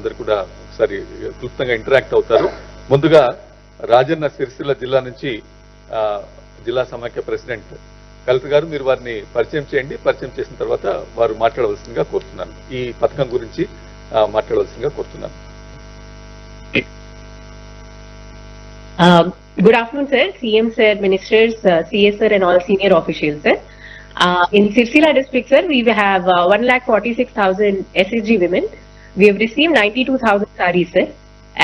అందరు కూడా ఒకసారి క్లుప్తంగా ఇంటరాక్ట్ అవుతారు. ముందుగా రాజన్న సిరిసిల్ల జిల్లా నుంచి జిల్లా సమాఖ్య ప్రెసిడెంట్ కలెక్టర్ గారు, మీరు వారిని పరిచయం చేయండి. పరిచయం చేసిన తర్వాత వారు మాట్లాడవలసిందిగా కోరుతున్నాను. ఈ పథకం గురించి మాట్లాడవలసిందిగా కోరుతున్నాను. Good afternoon, sir. CM sir, ministers, CS sir, and all senior officials, sir. In Sirsila district, sir, we have 1,46,000 SSG women. We have received 92,000 sarees, sir.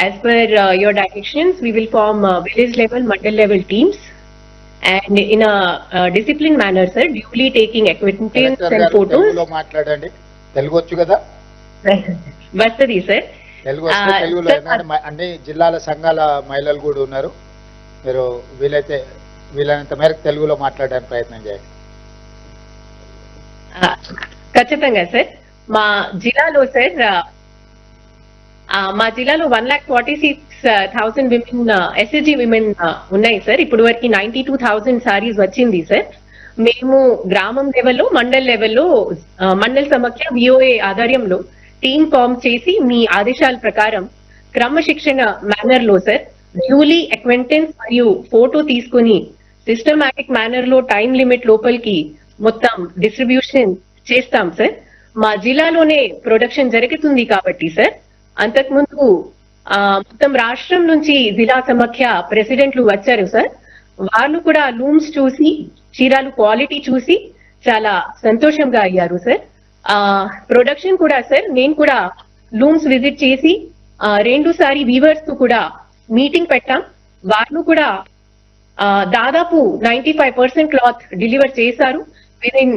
As per your directions, we will form village level, mandal level teams, and in a disciplined manner, sir, duly taking acquaintance and photos. Telugu వచ్చు కదా? వస్తది sir. Telugu వస్తే తెలుగులో అన్ని జిల్లాల సంఘాల మహిళలు కూడా ఉన్నారు. మీరు వీలైనంత మేరకు తెలుగులో మాట్లాడడానికి ప్రయత్నం చేయండి. ఖచ్చితంగా సార్. మా జిల్లాలో 1,46,000 విమెన్ ఎస్ఎస్జి విమెన్ ఉన్నాయి సార్. ఇప్పుడు వరకు 92,000 సారీస్ వచ్చింది సార్. మేము గ్రామం లెవెల్లో, మండల్ లెవెల్లో, మండల్ సమాఖ్య విఓఏ ఆధ్వర్యంలో టీమ్ ఫామ్ చేసి మీ ఆదేశాల ప్రకారం క్రమశిక్షణ మేనర్ లో సార్ డ్యూలీ అక్వెంటెన్స్ మరియు ఫోటో తీసుకుని సిస్టమాటిక్ మేనర్ లో టైం లిమిట్ లోపలికి మొత్తం డిస్ట్రిబ్యూషన్ చేస్తాం సార్. మా జిల్లాలోనే ప్రొడక్షన్ జరుగుతుంది కాబట్టి సార్, అంతకుముందు మొత్తం రాష్ట్రం నుంచి జిల్లా సమాఖ్య ప్రెసిడెంట్లు వచ్చారు సార్. వాళ్ళు కూడా లూమ్స్ చూసి, చీరాలు క్వాలిటీ చూసి చాలా సంతోషంగా అయ్యారు సార్. ప్రొడక్షన్ కూడా సార్, నేను కూడా లూమ్స్ విజిట్ చేసి 2 సారి వీవర్స్ తో కూడా మీటింగ్ పెట్టాం. వాళ్ళు కూడా దాదాపు 95% క్లాత్ డెలివర్ చేశారు. విదిన్